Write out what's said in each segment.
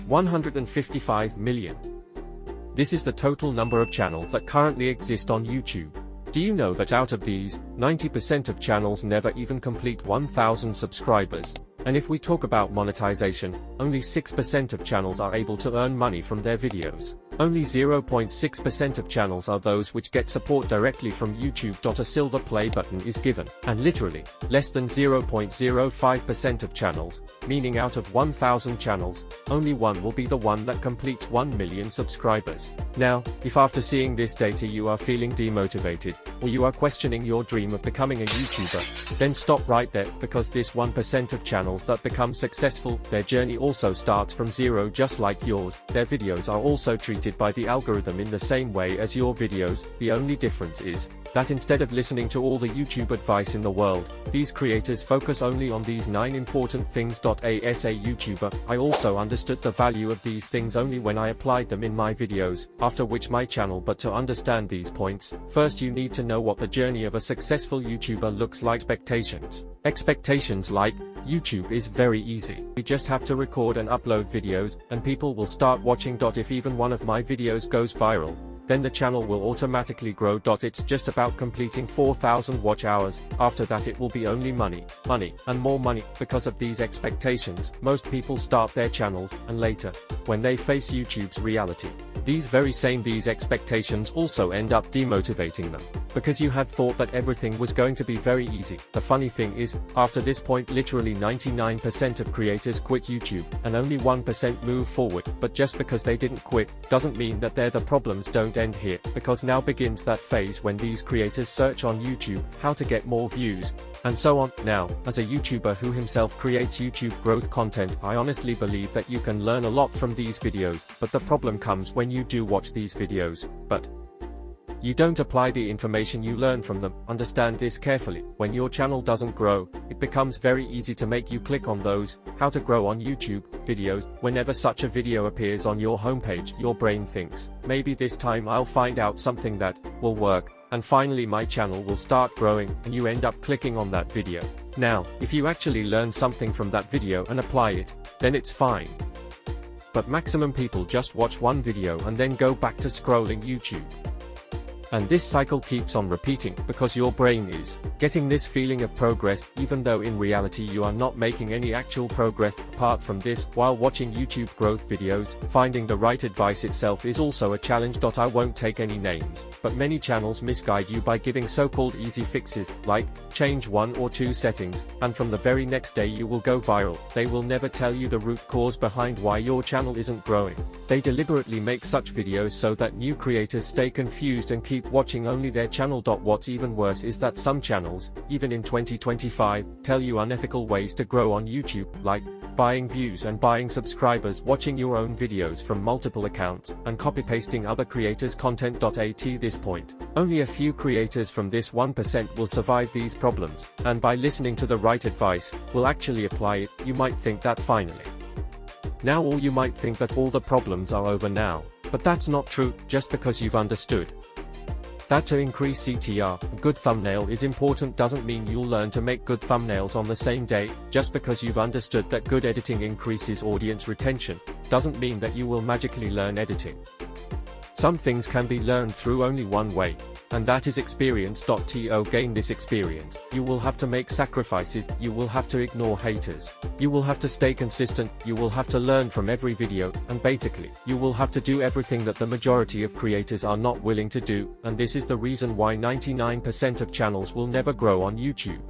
155 million. This is the total number of channels that currently exist on YouTube. Do you know that out of these, 90% of channels never even complete 1,000 subscribers? And if we talk about monetization, only 6% of channels are able to earn money from their videos. Only 0.6% of channels are those which get support directly from YouTube. A silver play button is given, and literally, less than 0.05% of channels, meaning out of 1,000 channels, only one will be the one that completes 1 million subscribers. Now, if after seeing this data you are feeling demotivated, or you are questioning your dream of becoming a YouTuber, then stop right there, because this 1% of channels that become successful, their journey also starts from zero just like yours. Their videos are also treated by the algorithm in the same way as your videos. The only difference is that instead of listening to all the YouTube advice in the world, these creators focus only on these 9 important things. As a YouTuber, I also understood the value of these things only when I applied them in my videos, after which my channel. But to understand these points, first you need to know what the journey of a successful YouTuber looks like. Expectations like YouTube is very easy. We just have to record and upload videos, and people will start watching. If even one of my videos goes viral, then the channel will automatically grow. It's just about completing 4,000 watch hours. After that it will be only money, and more money. Because of these expectations, most people start their channels, and later, when they face YouTube's reality, these expectations also end up demotivating them. Because you had thought that everything was going to be very easy. The funny thing is, after this point literally 99% of creators quit YouTube, and only 1% move forward. But just because they didn't quit, doesn't mean that they're the problems. Don't end here, because now begins that phase when these creators search on YouTube, how to get more views, and so on. Now, as a YouTuber who himself creates YouTube growth content, I honestly believe that you can learn a lot from these videos, but the problem comes when you do watch these videos, but you don't apply the information you learn from them. Understand this carefully. When your channel doesn't grow, it becomes very easy to make you click on those how to grow on YouTube videos. Whenever such a video appears on your homepage, your brain thinks, maybe this time I'll find out something that will work, and finally my channel will start growing, and you end up clicking on that video. Now, if you actually learn something from that video and apply it, then it's fine. But maximum people just watch one video and then go back to scrolling YouTube. And this cycle keeps on repeating, because your brain is getting this feeling of progress, even though in reality you are not making any actual progress. Apart from this, while watching YouTube growth videos, finding the right advice itself is also a challenge. I won't take any names, but many channels misguide you by giving so-called easy fixes, like, change 1 or 2 settings, and from the very next day you will go viral. They will never tell you the root cause behind why your channel isn't growing. They deliberately make such videos so that new creators stay confused and keep watching only their channel. What's even worse is that some channels, even in 2025, tell you unethical ways to grow on YouTube, like buying views and buying subscribers, watching your own videos from multiple accounts, and copy-pasting other creators' content. At this point, only a few creators from this 1% will survive these problems, and by listening to the right advice, will actually apply it. You might think that finally. Now all you might think that all the problems are over now, but that's not true. Just because you've understood that to increase CTR, a good thumbnail is important doesn't mean you'll learn to make good thumbnails on the same day. Just because you've understood that good editing increases audience retention, doesn't mean that you will magically learn editing. Some things can be learned through only one way, and that is experience. To gain this experience, you will have to make sacrifices, you will have to ignore haters, you will have to stay consistent, you will have to learn from every video, and basically, you will have to do everything that the majority of creators are not willing to do, and this is the reason why 99% of channels will never grow on YouTube.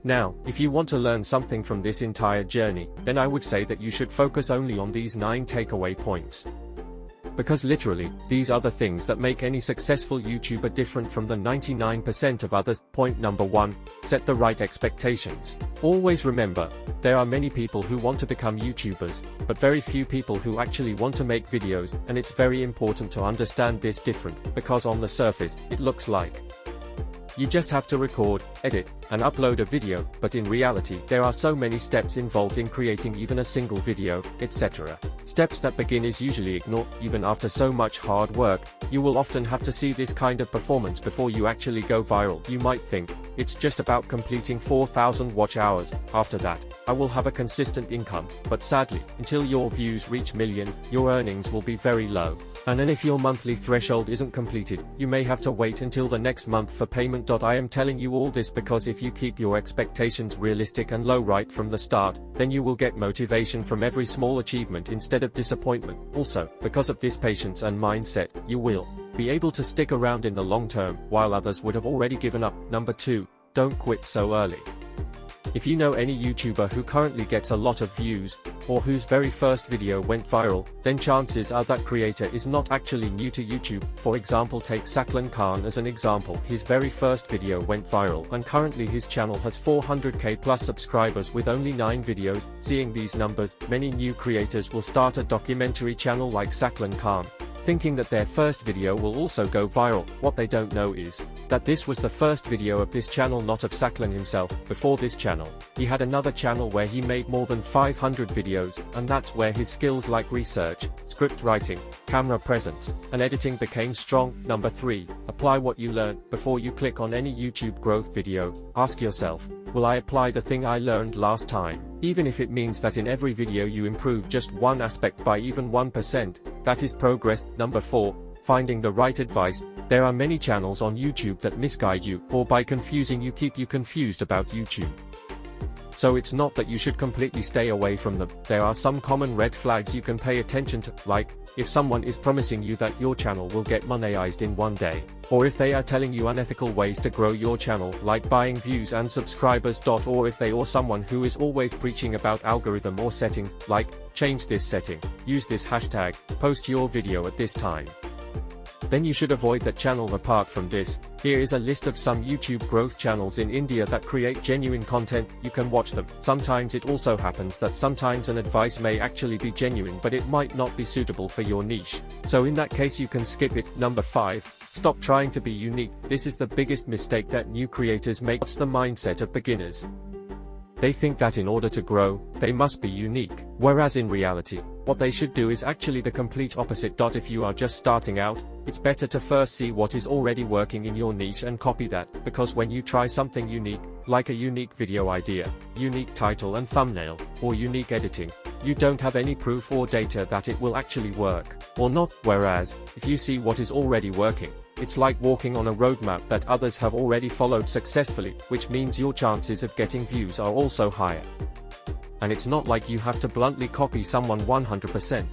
Now, if you want to learn something from this entire journey, then I would say that you should focus only on these 9 takeaway points. Because literally, these are the things that make any successful YouTuber different from the 99% of others. Point number 1, set the right expectations. Always remember, there are many people who want to become YouTubers, but very few people who actually want to make videos, and it's very important to understand this difference, because on the surface, it looks like you just have to record, edit, and upload a video, but in reality, there are so many steps involved in creating even a single video, etc. Steps that beginners usually ignore. Even after so much hard work, you will often have to see this kind of performance before you actually go viral. You might think, it's just about completing 4,000 watch hours. After that, I will have a consistent income. But sadly, until your views reach millions, your earnings will be very low. And then if your monthly threshold isn't completed, you may have to wait until the next month for payment. I am telling you all this because if you keep your expectations realistic and low right from the start, then you will get motivation from every small achievement instead of disappointment. Also, because of this patience and mindset, you will be able to stick around in the long term, while others would have already given up. Number 2, don't quit so early. If you know any YouTuber who currently gets a lot of views, or whose very first video went viral, then chances are that creator is not actually new to YouTube. For example, take Saklan Khan as an example. His very first video went viral and currently his channel has 400k plus subscribers with only 9 videos. Seeing these numbers, many new creators will start a documentary channel like Saklan Khan, thinking that their first video will also go viral. What they don't know is that this was the first video of this channel, not of Saklan himself. Before this channel, he had another channel where he made more than 500 videos, and that's where his skills like research, script writing, camera presence, and editing became strong. Number 3, apply what you learn. Before you click on any YouTube growth video, ask yourself, will I apply the thing I learned last time? Even if it means that in every video you improve just one aspect by even 1%, that is progress. Number 4, finding the right advice. There are many channels on YouTube that misguide you, or by confusing you keep you confused about YouTube. So it's not that you should completely stay away from them. There are some common red flags you can pay attention to, like, if someone is promising you that your channel will get monetized in one day, or if they are telling you unethical ways to grow your channel, like buying views and subscribers. Or if they or someone who is always preaching about algorithm or settings, like, change this setting, use this hashtag, post your video at this time, then you should avoid that channel. Apart from this, here is a list of some YouTube growth channels in India that create genuine content. You can watch them. Sometimes it also happens that sometimes an advice may actually be genuine but it might not be suitable for your niche. So in that case you can skip it. Number 5, stop trying to be unique. This is the biggest mistake that new creators make. It's the mindset of beginners. They think that in order to grow, they must be unique, whereas in reality, what they should do is actually the complete opposite. If you are just starting out, it's better to first see what is already working in your niche and copy that, because when you try something unique, like a unique video idea, unique title and thumbnail, or unique editing, you don't have any proof or data that it will actually work, or not. Whereas, if you see what is already working, it's like walking on a roadmap that others have already followed successfully, which means your chances of getting views are also higher. And it's not like you have to bluntly copy someone 100%.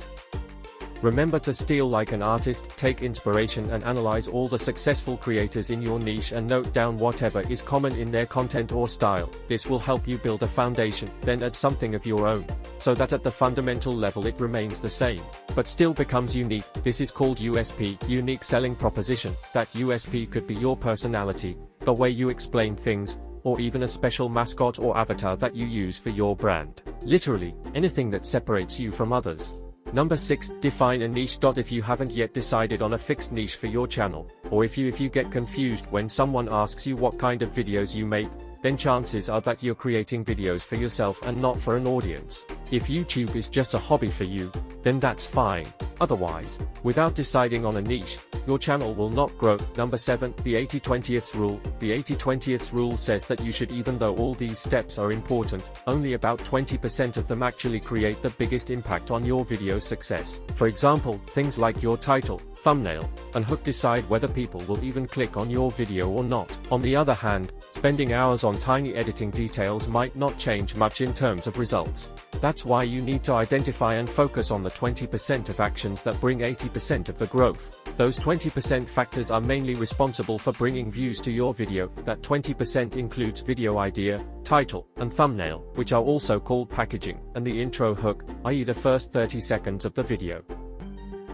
Remember to steal like an artist, take inspiration and analyze all the successful creators in your niche and note down whatever is common in their content or style. This will help you build a foundation, then add something of your own, so that at the fundamental level it remains the same, but still becomes unique. This is called USP, unique selling proposition. That USP could be your personality, the way you explain things, or even a special mascot or avatar that you use for your brand. Literally, anything that separates you from others. Number 6, define a niche. If you haven't yet decided on a fixed niche for your channel, or if you get confused when someone asks you what kind of videos you make, then chances are that you're creating videos for yourself and not for an audience. If YouTube is just a hobby for you, then that's fine. Otherwise, without deciding on a niche, your channel will not grow. Number 7, the 80-20th rule. The 80-20th rule says that you should, even though all these steps are important, only about 20% of them actually create the biggest impact on your video's success. For example, things like your title, thumbnail, and hook decide whether people will even click on your video or not. On the other hand, spending hours on tiny editing details might not change much in terms of results. That's why you need to identify and focus on the 20% of actions that bring 80% of the growth. Those 20% factors are mainly responsible for bringing views to your video. That 20% includes video idea, title, and thumbnail, which are also called packaging, and the intro hook, i.e. the first 30 seconds of the video.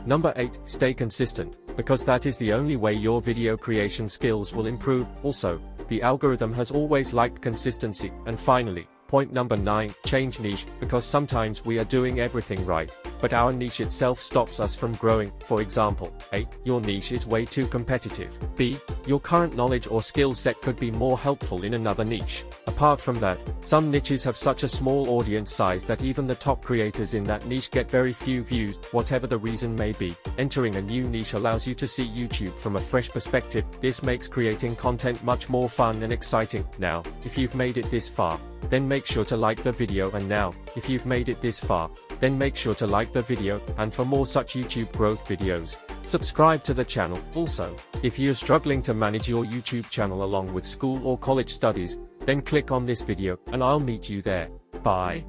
Number 8, stay consistent, because that is the only way your video creation skills will improve. Also, the algorithm has always liked consistency. And finally, Point number 9, change niche, because sometimes we are doing everything right, but our niche itself stops us from growing. For example, A. Your niche is way too competitive. B. Your current knowledge or skill set could be more helpful in another niche. Apart from that, some niches have such a small audience size that even the top creators in that niche get very few views. Whatever the reason may be, entering a new niche allows you to see YouTube from a fresh perspective. This makes creating content much more fun and exciting. Now, if you've made it this far, then make sure to like the video. And now, if you've made it this far, then make sure to like the video, and for more such YouTube growth videos, subscribe to the channel. Also, if you're struggling to manage your YouTube channel along with school or college studies, then click on this video, and I'll meet you there. Bye.